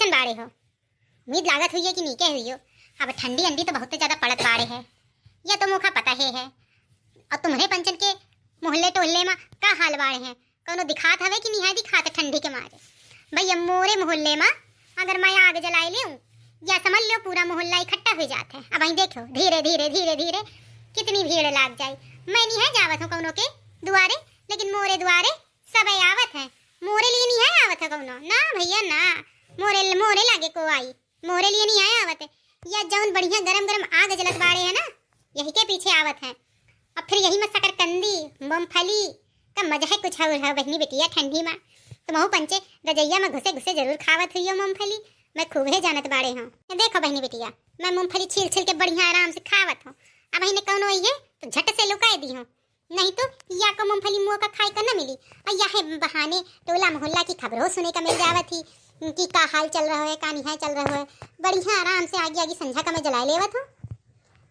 कैसन बाड़े हो? उम्मीद लागत हुई है कि नीके हुई हो। अब ठंडी अंडी तो बहुत ज्यादा पड़त बाड़े है, यह तो मुखा पता है। और तुम्हारे पंचन के मोहल्ले टोहल्ले में का हाल बाड़े हैं? कोनो दिखात हवे कि नहीं दिखात ठंडी के मारे? भैया मोरे मोहल्ले में अगर मैं आग जलाई लूं या समझ लो पूरा मोहल्ला इकट्ठा हो जाता है। अब वहीं देखो धीरे धीरे धीरे धीरे कितनी भीड़ लाग जाए। मैं नहीं है जावत हूँ कौनों के दुआरे, लेकिन मोरे दुआरे सब आवत है। मोरे लिए नहीं है आवत है कौनो ना भैया ना। मोरे मोरे लागे को आई, मोरे लिए नहीं है आवत है। या जौन बढ़िया गरम गरम आग जलत बाड़े है ना, यही के पीछे आवत है। अब फिर यही में शकरकंदी मूंगफली का मजा है कुछ है बहनी बेटिया ठंडी में। तुम हो पंचे रजैया में घुसे घुसे जरूर खावत हुई हो मूंगफली। मैं खूब है जानत बाड़े हूँ। देखो बहनी बेटिया, मैं मूंगफली छील छील के बढ़िया आराम से खावत हूँ। अब वही ने कौन हुई है तो झट से लुका दी हूँ, नहीं तो या को मूंगफली मुँह का खाई कर न मिली। और या है बहाने टोला मोहल्ला की खबरों सुने का मिल जावत थी कि का हाल चल रहा है का नहीं चल रहा है। बढ़िया आराम से आगे आगे संझा का मैं जला लेवत हूँ।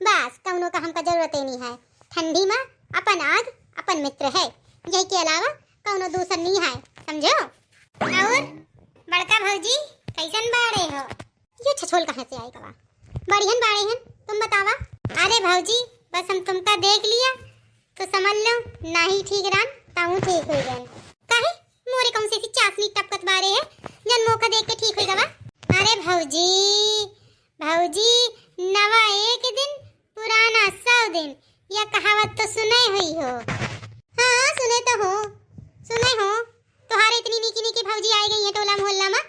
बस कौनों का हमका जरूरत ही नहीं है। ठंडी में अपन आग अपन मित्र है, यही के अलावा कौनो दूसर नहीं है, समझो। और बड़का भौजी कैसन बाड़े हो? ये छछोल कहाँ से आई कवा? बढ़ियन बाड़े हैं, तुम बतावा। अरे भौजी बस हम तुमका देख लिया तो समझ लो नहीं ठीक रान ताऊ ठीक हो गए। काहे मोरे कौन सी चासनी टपकत बारे है जन मौका देख के ठीक हो गवा? अरे भौजी भौजी नवा एक दिन पुराना 100 दिन, यह कहावत तो सुने हुई हो। हाँ सुने तो हो, सुने हो। तुम्हारे इतनी निकी निकी भौजी आई गई है टोला मोहल्ला में,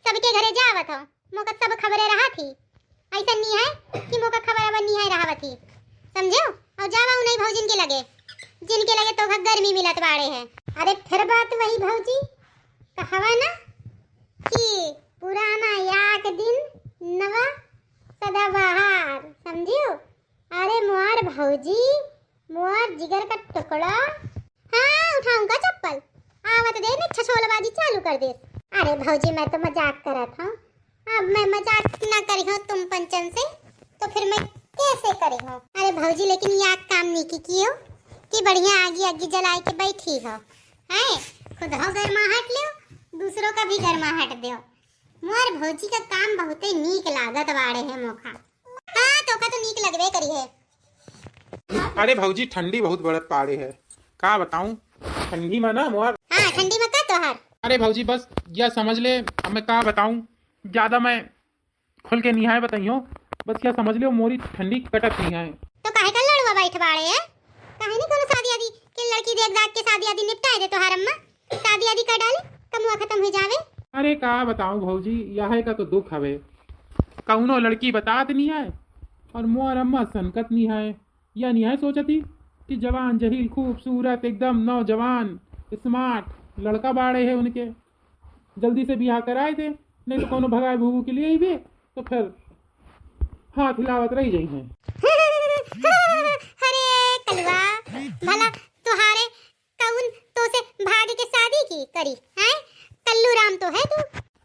सबके घरे जावत हो। मोका सब खबरें रहा थी, ऐसा नहीं है कि मोका खबर अब नहीं है रहा थी, समझो। और जावा नहीं भौजिन के लगे जिनके लगे तो गर्मी मिलत बाड़े है। अरे फिर बात वही भौजी कहावा ना कि पुराना याक दिन नवा सदाबहार, समझियो। अरे मोर भौजी मोर जिगर का टुकड़ा। हाँ उठाऊंगा चप्पल, आवत दे ने छछोलबाजी चालू कर दे। अरे भौजी मैं तो मजाक करत हूँ। अब मैं मजाक ना करी हूँ तुम पंचन से तो फिर मैं कैसे करी हूँ? अरे भौजी लेकिन याक काम नहीं की हो कि बढ़िया आगी आगी जलाई के बैठी हो है। खुद हो गरमाहट लियो, दूसरों का भी गरमाहट दियो। मोर भौजी का काम बहुत ही नीक लागत बाड़े है मोखा। हाँ तोका तो नीक लगबे करी है। अरे भौजी ठंडी बहुत बढ़त पाड़े है, का बताऊं ठंडी में ना मोर। हाँ ठंडी में का तोहार? अरे भौजी बस यह समझ ले, अब मैं का बताऊं, ज्यादा मैं खुल के नहीं है बताइयो, बस क्या समझ लो मोरी ठंडी कटक नहीं है। तो काहे का लड़वा बैठ बाड़े है? काहे नहीं कोनो शादी आदि के लड़की देख दाख के शादी आदि निपटाए दे तोहार अम्मा, शादी आदि कर डाले कमुआ खत्म हो जावे। अरे का बताऊं भौजी, यह का तो दुख हवे, कौनो लड़की बतात नहीं है और मोर अम्मा सनकत नहीं है। या नहीं है सोचती कि जवान जहील खूबसूरत एकदम नौजवान स्मार्ट लड़का बाड़े है, उनके जल्दी से ब्याह कराए थे, नहीं तो कोनो भगाए भूगू के लिए ही भी तो फिर हाथ हिलावत रही जाई है। अरे कलवा भला तुहारे कौन तो से भाग के शादी की करी है? कल्लू राम तो है तू।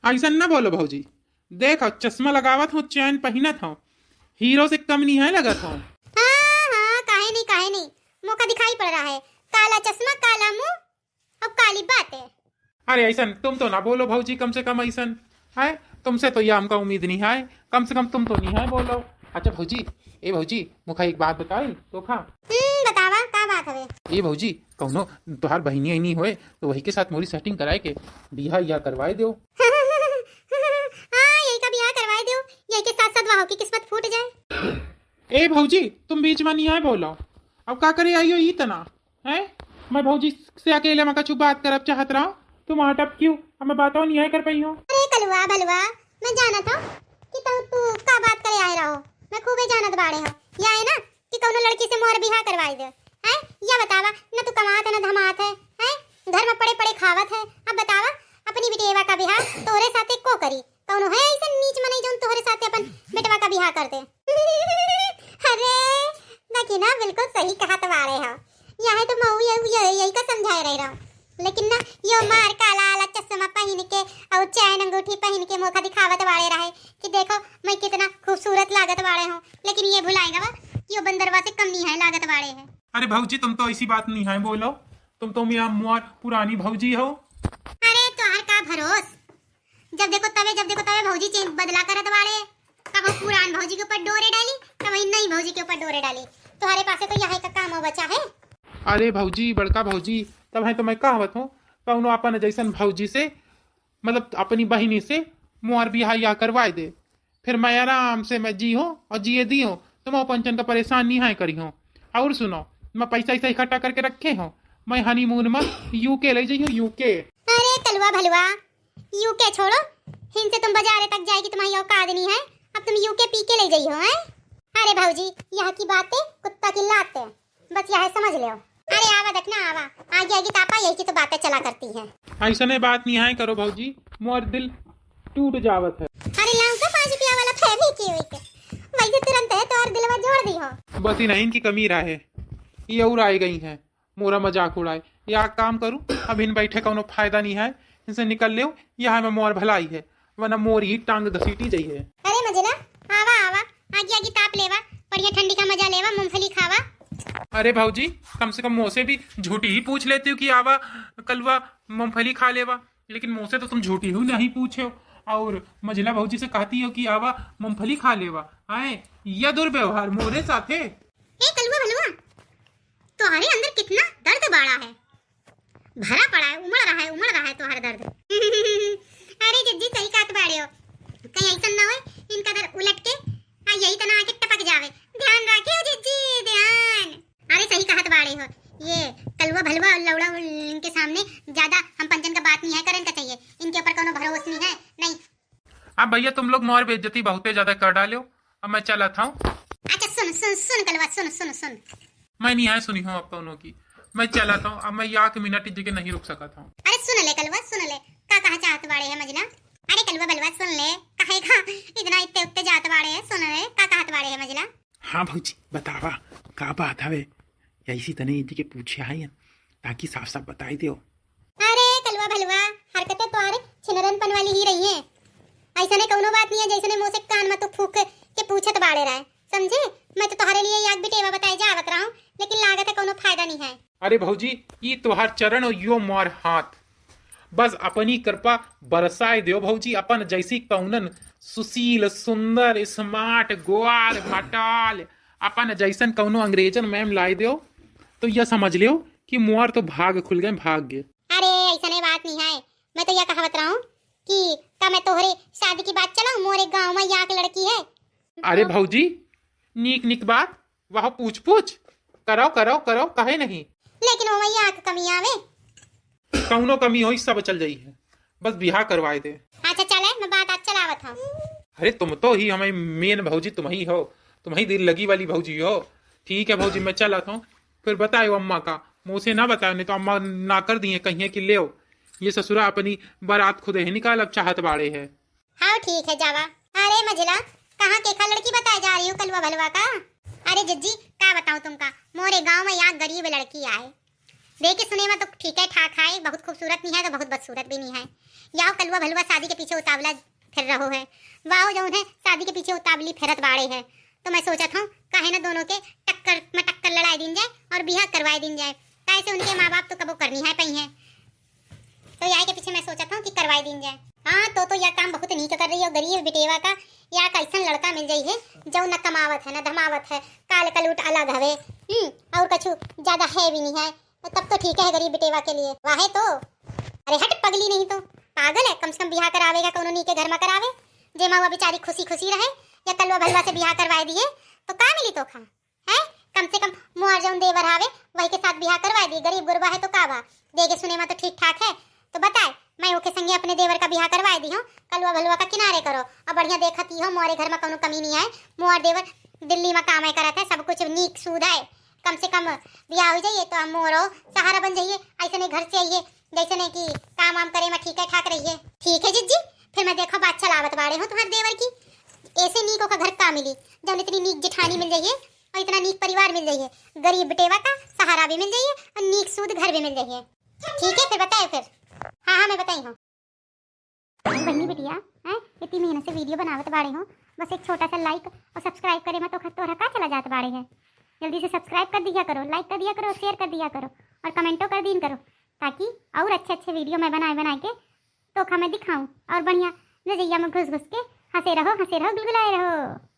ऐसा न बोलो भौजी, देखो चश्मा लगावत हूँ, चैन पहनत हूँ, हीरो से कम नहीं है लगत हूँ। हाँ काहे नहीं मौका दिखाई पड़ रहा है। काला चश्मा काला मुंह और काली बातें। अरे ऐसा तुम तो ना बोलो भौजी, कम से कम ऐसा है तुमसे तो यह हमका उम्मीद नहीं है, कम से कम तुम तो नहीं है बोलो। अच्छा भौजी, ए भौजी मुखा एक बात बताई तो खा। बतावा का बात हवे? ए भौजी कौनो तुहार बहनी नहीं होए तो वही के साथ मोरी सेटिंग कराए के बियाह या करवाए दो। हाँ यही का बियाह करवाए दो, यही के साथ साथ वाह की किस्मत फूट जाए। ए भौजी तुम बीच में नहीं है बोलो, अब का करे आई हो इतना है? मैं भौजी से अकेले में कछु बात करब चाहत रहा, तुम अटप क्यों? अब मैं बातों नहीं है कर पाई हो। अरे कलवा भलवा मैं जाना था कि तू का बात करे आए रहो, मैं खूबे जानत बाड़े हो। या है ना कि कौनो लड़की से मोर बियाह करवाई दे है? या बतावा न तू कमात है न धमात है, घर में पड़े पड़े खावत है। अब बतावा अपनी बेटेवा का बियाह तोरे साथे को करी? कौनो है ऐसा नीच मने जोन तोरे साथे अपन बेटवा का बियाह कर दे? अरे देखी ना बिल्कुल सही कहत बाड़े हो। यहाँ तो मैं यही का समझाए रही रहा, लेकिन ना यो मार काला वाला चश्मा पहन के और चैन अंगूठी पहन के मौका दिखावत वाले रहे कि देखो मैं कितना खूबसूरत लागत वाले हूँ, लेकिन ये भुलाएगा वा कि यो बंदरवा से कम नहीं है लागत वाले है। अरे भौजी तुम तो ऐसी बात नहीं है बोलो, तुम तो मेरा मुआर पुरानी भौजी हो। अरे तोहर का भरोस जब देखो तवे भौजी चेंज बदला करत बाड़े। कब पुरान भौजी के ऊपर डोरे डाली, कब नई भौजी के ऊपर डोरे डाली। तुम्हारे पास तो यहाँ का काम हो बचा है। अरे भौजी, बड़का भौजी तब है तो मैं कहवत हूँ कौनो अपन जैसन भौजी से, मतलब अपनी बहिनी से मोर बियाह या करवाए दे, फिर मैं आराम से मैं जी हो और जिए दी हो, तो मैं पंचन का परेशान नहीं है करी हो। और सुनो, मैं पैसा ऐसा इकट्ठा करके रखे हो, मैं हनीमून में यूके ले जाइयो, यूके। अरे कलवा भलवा, यूके छोड़ो, हिंद से तुम बाजारे तक जाएगी, तुम्हारी औकात नहीं है, अब तुम यूके पी के ले जाइयो हैं। अरे भौजी, यहाँ की बातें कुत्ता की लाते, बस यह समझ लो। अरे आवा देखना, आवा आगे आगे तापा, यही की तो बातें चला करती है। ऐसा नहीं बात नहीं है करो भौजी, मोर दिल टूट जावत है। अरे लाऊं का 5 रुपया वाला फेवी की हुई के, वैसे तुरंत है तो और दिलवा जोड़ दी हो। बस इन्हीं इनकी कमी रहे, ये और आई गई है मोरा मजाक उड़ाए। या काम करूं, अब इन बैठे कोनो फायदा नहीं है, इनसे निकल ले, यहाँ में मोर भलाई है, वरना मोर ही टांग घसीटी जाइए। अरे मजेला, आवा आवा आगे आगे ताप लेवा, बढ़िया ठंडी का मजा लेवा, मूंगफली खावा। अरे भाऊजी, कम से कम मुँह से भी झूठी ही पूछ लेती हो कि आवा कलवा मूंगफली खा लेवा, लेकिन मुँह से तो तुम झूठी ही नहीं पूछे हो, और मझला भाऊजी से कहती हो कि आवा मूंगफली खा लेवा। आए यह दुर्व्यवहार मोरे साथे। ए कलवा भलवा, तुम्हारे अंदर कितना दर्द बाड़ा है, भरा पड़ा है, उमड़ रहा है तुम्हारा दर्द। अरे जज्जी सही कहत बाड़े हो, कहीं ऐसा ना हो इनका दर उलट के यही तना आके टपक जावे। ध्यान रखियो जज्जी, ध्यान। अरे सही कहत बाड़े हो, ये कलवा भलवा और लौड़ा इनके सामने ज्यादा हम पंचन का बात नहीं है करन का चाहिए, इनके ऊपर कोनो भरोसा नहीं है। नहीं अब भैया तुम लोग मोर बेइज्जती बहुते ज्यादा कर डालो, अब मैं चला था। अच्छा सुन सुन सुन कलवा, सुन सुन सुन, मैं नहीं है सुनी हूँ अब दोनों की, मैं चला था। अब मैं 1 मिनट की जगह नहीं रुक सका था। अरे सुन ले कलवा, सुन ले का कहा चाहत बाड़े है मजना। अरे कलवा बलवा सुन ले, कहेगा इतना इत्ते उत्ते जात बाड़े है, सुन ले का कहत बाड़े है मजला। हाँ भौजी बतावा का बात हवे, ऐसी तने जी के पूछे है ताकि साफ साफ बताई दो। अरे कलवा भलवा, हरकतें तुम्हारे छिनरनपन वाली ही रही हैं, ऐसा नहीं कोनो बात नहीं है जैसे मुंह से कान में तो फूक के पूछत बाड़े रहा है, समझे। मैं तो तुम्हारे लिए याद बिटेवा बताए जावत रहा हूँ, लेकिन लागत है कोनो फायदा नहीं है। अरे भौजी, ये तुहार चरण और यो मोर हाथ, बस अपनी कृपा बरसाए दो भौजी, अपन जैसी कौनन सुशील सुंदर स्मार्ट ग्वार मटाल अपन जैसन कौनो अंग्रेजन मैम लाई दो, तो यह समझ लियो कि मोर तो भाग खुल गए, भाग्य। अरे ऐसा नहीं बात नहीं है, मैं तो यह कहवत रहा हूँ कि का मैं तोहरे शादी की बात चलाऊं, मोरे गांव में यहाँ की लड़की है। अरे भौजी, नीक नीक बात वह पूछ पूछ करो करो करो, कहे नहीं, लेकिन वो यहाँ की कमी आवे, कौनो कमी हो सब चल जाई है, बस बिहार करवाए दे। अच्छा चले मैं बात आज चलावत हूँ। अरे तुम तो ही हमें मेन भौजी तुम ही हो, तुम ही दिल लगी वाली भौजी हो। ठीक है भौजी, मैं चला था, फिर बताओ अम्मा का, मुँह से ना बताओ नहीं तो अम्मा ना कर दिए कहिए कि ले ये ससुरा अपनी बारात खुद ही निकाल अब चाहत बाड़े है। हाँ ठीक है जावा। अरे मझला, कहाँ के खा लड़की बताए जा रही हो कलवा भलवा का। अरे जज्जी क्या बताऊँ तुमका, मोरे गांव में यहाँ गरीब लड़की आए, देखे सुने में तो ठीक है ठाक है, बहुत खूबसूरत नहीं है तो बहुत बदसूरत भी नहीं है। यहाँ कलवा भलवा शादी के पीछे उतावला फिर रहो है, वाह जो है शादी के पीछे उतावली फिरत बाड़े है। तो मैं सोचा था काहे ना दोनों के टक्कर लड़ाई दिन जाए और बिहार करवाए दिन जाए, कैसे उनके माँ बाप तो कबो करनी है पई है, तो यहाँ के पीछे मैं सोचा था कि करवाई दिन जाए। हाँ तो यह काम बहुत नीक कर रही हो, गरीब बिटेवा का या कैसा लड़का मिल जाई है जो न कमावत है न धमावत है, काल कलूट अलग हवे, और कछु ज्यादा है भी नहीं है, तब तो ठीक है गरीब बिटेवा के लिए। वाहे तो अरे हट पगली, नहीं तो पागल है, कम से कम बिहार करावेगा कौनो नी के घर में करावे, जे माँ बेचारी खुशी खुशी रहे। या कलवा भलवा से बिहार करवाए दिए तो का मिली तो खा है, कम से कम मुआर जौन देवर आवे वही के साथ बिहार करवा दिए, गरीब गुरबा है तो का बा, देखे सुने में तो ठीक ठाक है, तो बताए मैं ओके संगे अपने देवर का बिहार करवाए दी हूँ, कलवा भलवा का किनारे करो और बढ़िया देखती हो, मोरे घर में कोनो कमी नहीं है, मुआर देवर दिल्ली में काम करत है, सब कुछ नीक सूद है, कम से कम ब्याह हो जाइए तो हम मोरो सहारा बन जाइए, ऐसे नहीं घर से आइए जैसे नहीं कि काम वाम करे में ठीक है ठाक रहिए। ठीक है जिज्जी, फिर मैं देखो बात चलावत बाड़े हूँ तुम्हारे देवर की, ऐसे नीक का घर का मिली जब इतनी नीक जेठानी मिल जाइए और इतना नीक परिवार मिल जाइए, गरीब बेटेवा का सहारा भी मिल जाइए और नीक सूद घर भी मिल जाइए। ठीक है फिर बताए फिर। हाँ मैं बताई हूँ बहनी बिटिया, हैं इतनी मेहनत से वीडियो बनावत बाड़े हूँ, बस एक छोटा सा लाइक और सब्सक्राइब करे में तो तोहरा का चला जात बाड़े है, जल्दी से सब्सक्राइब कर दिया करो, लाइक कर दिया करो, शेयर कर दिया करो और कमेंटों कर दिन करो, ताकि और अच्छे अच्छे वीडियो मैं बनाए के तो मैं दिखाऊं और बढ़िया रजैया में घुस घुस के हंसे रहो गुलगुलाए रहो।